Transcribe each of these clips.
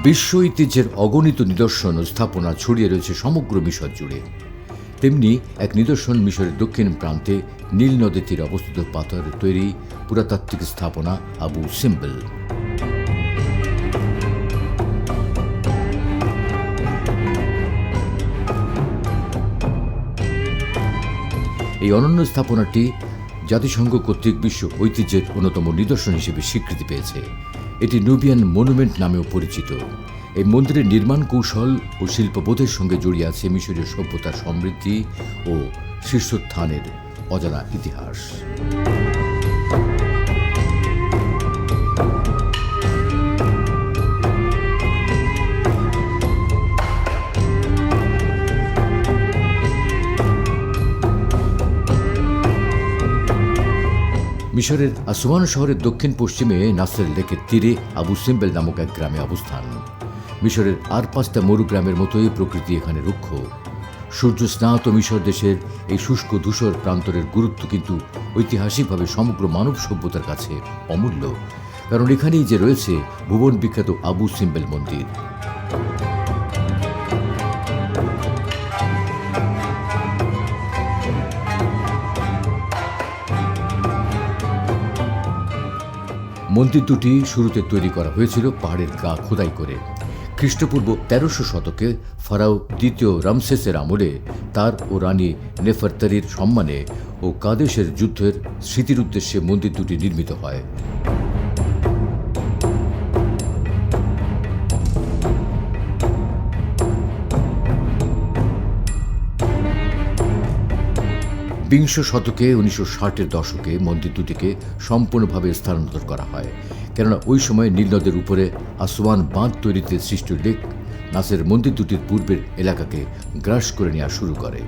বিশ্ব ঐতিহ্যের অগণিত নিদর্শন ও স্থাপনা ছড়িয়ে রয়েছে সমগ্র মিশর জুড়ে। তেমনি এক নিদর্শন মিশরের দক্ষিণ প্রান্তে নীল নদীর তীরে অবস্থিত পাথরের তৈরি পুরাতাত্ত্বিক স্থাপনা আবু সিম্বল। এই অনন্য স্থাপনাটি জাতিসংঘ কর্তৃক বিশ্ব ঐতিহ্যের অন্যতম নিদর্শন হিসেবে স্বীকৃতি পেয়েছে। এটি নুবিয়ান মনুমেন্ট নামেও পরিচিত। এই মন্দিরের নির্মাণ কৌশল ও শিল্পবোধের সঙ্গে জড়িয়ে আছে মিশরীয় সভ্যতার সমৃদ্ধি ও শীর্ষস্থানের অজানা ইতিহাস। মিশরের আসওয়ান শহরের দক্ষিণ পশ্চিমে নাসের লেকের তীরে আবু সিম্বেল নামক এক গ্রামে অবস্থান। মিশরের আর 5টা মরুগ্রামের মতোই প্রকৃতি এখানে রুক্ষ। সূর্য স্নাত মিশর দেশের এই শুষ্ক ধূসর প্রান্তরের গুরুত্ব কিন্তু ঐতিহাসিকভাবে সমগ্র মানব সভ্যতার কাছে অমূল্য, কারণ এখানেই যে রয়েছে ভুবন বিখ্যাত আবু সিম্বেল মন্দির। মন্দির দুটি শুরুতে তৈরি করা হয়েছিল পাহাড়ের গা খোদাই করে। খ্রিস্টপূর্ব 1300 শতকে ফারাও দ্বিতীয় রামসেসের আমলে তার ও রানী নেফারতারির সম্মানে ও কাদেশের যুদ্ধের স্মৃতির উদ্দেশ্যে মন্দির দুটি নির্মিত হয়। বিংশ শতকে 1960-এর দশকে মন্দির দুটিকে সম্পূর্ণভাবে স্থানান্তর করা হয়, কেননা ওই সময় নীল নদের উপরে আসওয়ান বাঁধ তৈরিতে সৃষ্ট লেক নাসের মন্দির দুটির পূর্বের এলাকাকে গ্রাস করে নেওয়া শুরু করে।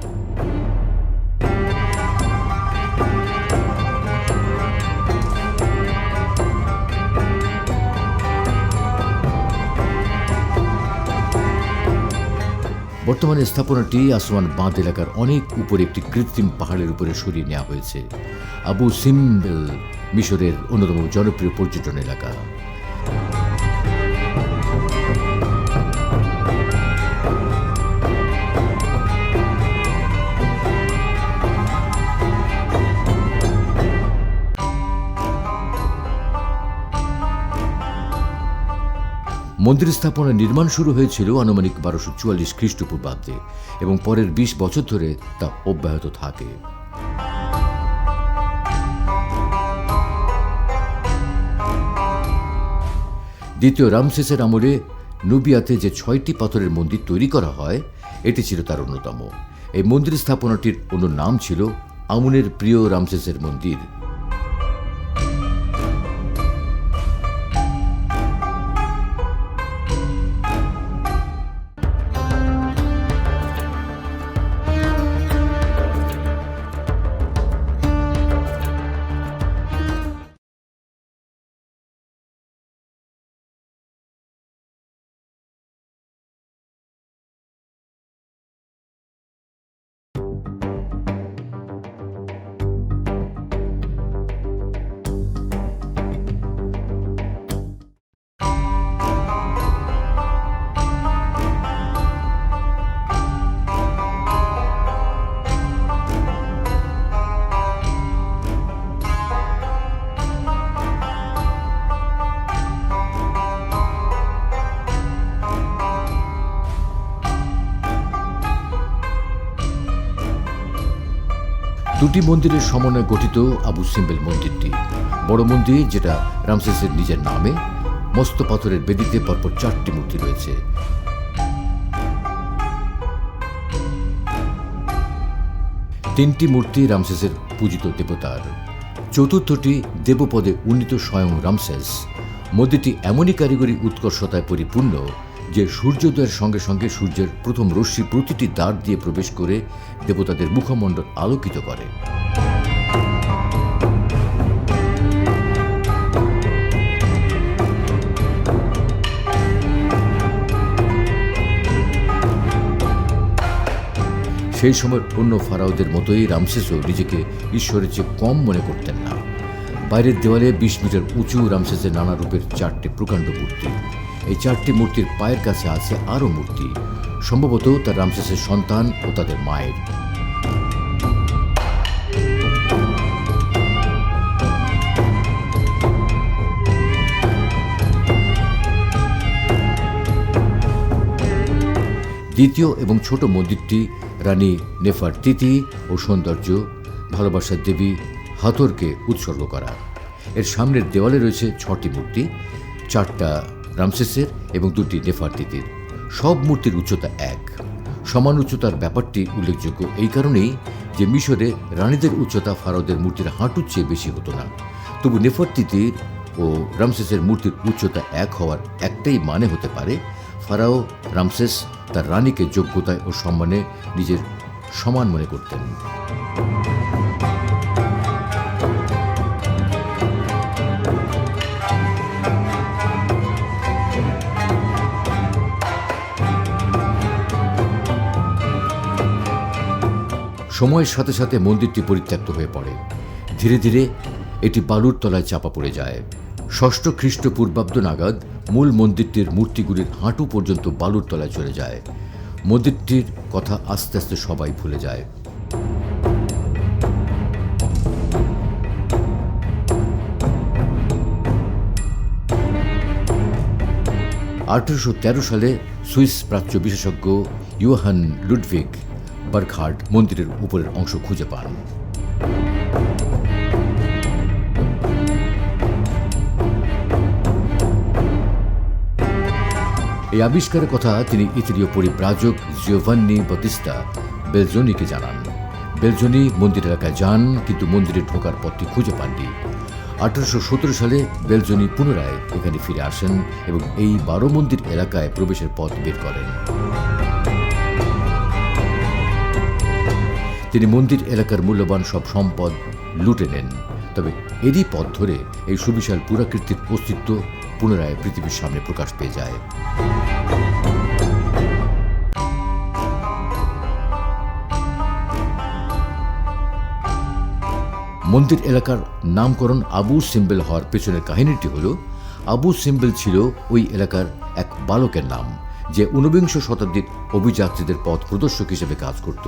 বর্তমানে স্থাপনাটি আসওয়ান বাঁধ এলাকার অনেক উপরে একটি কৃত্রিম পাহাড়ের উপরে সরিয়ে নেওয়া হয়েছে। আবু সিম্বেল মিশরের অন্যতম জনপ্রিয় পর্যটন এলাকা। মন্দির স্থাপনার নির্মাণ শুরু হয়েছিল আনুমানিক 1244 খ্রিস্টপূর্বাব্দে এবং পরের 20 বছর ধরে তা অব্যাহত থাকে। দ্বিতীয় রামসেসের আমলে নুবিয়াতে যে 6টি পাথরের মন্দির তৈরি করা হয়, এটি ছিল তার অন্যতম। এই মন্দির স্থাপনাটির অন্য নাম ছিল আমুনের প্রিয় রামসেসের মন্দির। দুটি মন্দিরের সমন্বয়ে গঠিত আবু সিম্বেল মন্দিরটি। বড় মন্দির, যেটা রামসেসের নিজের নামে, মস্ত পাথরের বেদিতে পরপর 4টি মূর্তি রয়েছে। তিনটি মূর্তি রামসেসের পূজিত দেবতার। চতুর্থটি দেবপদে উন্নীত স্বয়ং রামসেস। মন্দিরটি এমনই কারিগরি উৎকর্ষতায় পরিপূর্ণ যে সূর্যোদয়ের সঙ্গে সঙ্গে সূর্যের প্রথম রশ্মি প্রতিটি দ্বার দিয়ে প্রবেশ করে দেবতাদের মুখমণ্ডল আলোকিত করে। সেই সময়ের অন্য ফারাওদের মতোই রামসেসও নিজেকে ঈশ্বরের চেয়ে কম মনে করতেন না। বাইরের দেওয়ালে 20 মিটার উঁচু রামসেসের নানা রূপের 4টে প্রকাণ্ড মূর্তি। এই 4টি মূর্তির পায়ের কাছে আছে আরও মূর্তি, সম্ভবত তার রামসেসের সন্তান ও তাদের মায়ের। দ্বিতীয় এবং ছোট মন্দিরটি রানী নেফারতিতি ও সৌন্দর্য, ভালোবাসার দেবী হাথরকে উৎসর্গ করা। এর সামনের দেওয়ালে রয়েছে 6টি মূর্তি, 4টা রামসেসের এবং 2টি নেফারতিতির। সব মূর্তির উচ্চতা 1। সমান উচ্চতার ব্যাপারটি উল্লেখযোগ্য এই কারণেই যে মিশরে রানীদের উচ্চতা ফারাওদের মূর্তির হাঁটুর চেয়ে বেশি হতো না। তবু নেফারতিতির ও রামসেসের মূর্তির উচ্চতা 1 হওয়ার একটাই মানে হতে পারে, ফারাও রামসেস তার রানীকে যোগ্যতায় ও সম্মানে নিজের সমান মনে করতেন। সময়ের সাথে সাথে মন্দিরটি পরিত্যক্ত হয়ে পড়ে। ধীরে ধীরে এটি বালুর তলায় চাপা পড়ে যায়। 6ষ্ঠ খ্রিস্টপূর্বাব্দ নাগাদ মূল মন্দিরটির মূর্তিগুলির হাঁটু পর্যন্ত বালুর তলায় চলে যায়। মন্দিরটির কথা আস্তে আস্তে সবাই ভুলে যায়। সালে সুইস প্রাচ্য বিশেষজ্ঞ ইয়োহান লুডভিগ বার্কহার্ট মন্দিরের উপরের অংশ খুঁজে পান। এই আবিষ্কারের কথা তিনি ইতালীয় পরিব্রাজক জিওভান্নি বাতিস্তা বেলজোনিকে জানান। বেলজোনি মন্দির এলাকায় যান, কিন্তু মন্দিরে ঢোকার পথটি খুঁজে পাননি। 1817 সালে বেলজোনি পুনরায় এখানে ফিরে আসেন এবং এই 12 মন্দির এলাকায় প্রবেশের পথ বের করেন। তিনি মন্দির এলাকার মূল্যবান সব সম্পদ লুটে নেন। তবে এরই পথ ধরে এই সুবিশাল পুরাকীর্তির অস্তিত্ব পুনরায় পৃথিবীর সামনে প্রকাশ পেয়ে যায়। মন্দির এলাকার নামকরণ আবু সিম্বেল হওয়ার পেছনের কাহিনীটি হল, আবু সিম্বেল ছিল ওই এলাকার এক বালকের নাম, যে 19বিংশ শতাব্দীর অভিযাত্রীদের পথ প্রদর্শক হিসেবে কাজ করত।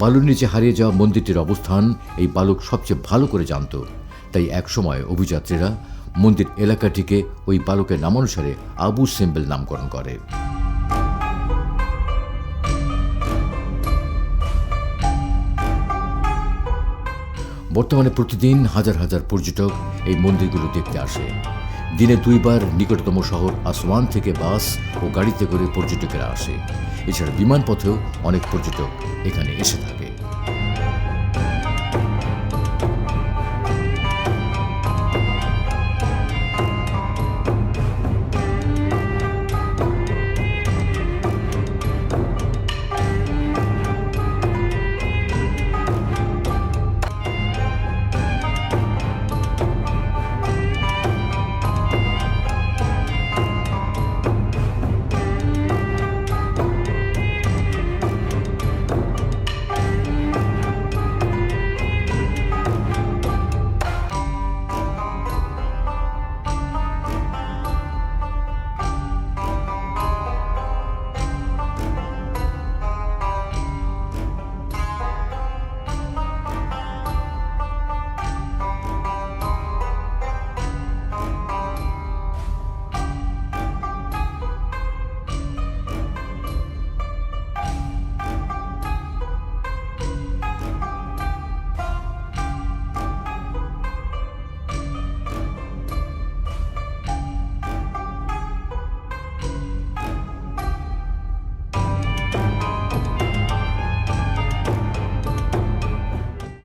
বালুর নিচে হারিয়ে যাওয়া মন্দিরটির অবস্থান এই বালক সবচেয়ে ভালো করে জানত। তাই একসময় অভিযাত্রীরা মন্দির এলাকাটিকে ওই বালকের নামানুসারে আবু সিম্বেল নামকরণ করে। বর্তমানে প্রতিদিন হাজার হাজার পর্যটক এই মন্দিরগুলো দেখতে আসে। দিনে 2 বার নিকটতম শহর আসওয়ান থেকে বাস ও গাড়িতে করে পর্যটকেরা আসে। এছাড়া বিমানপথেও অনেক পর্যটক এখানে এসে থাকে।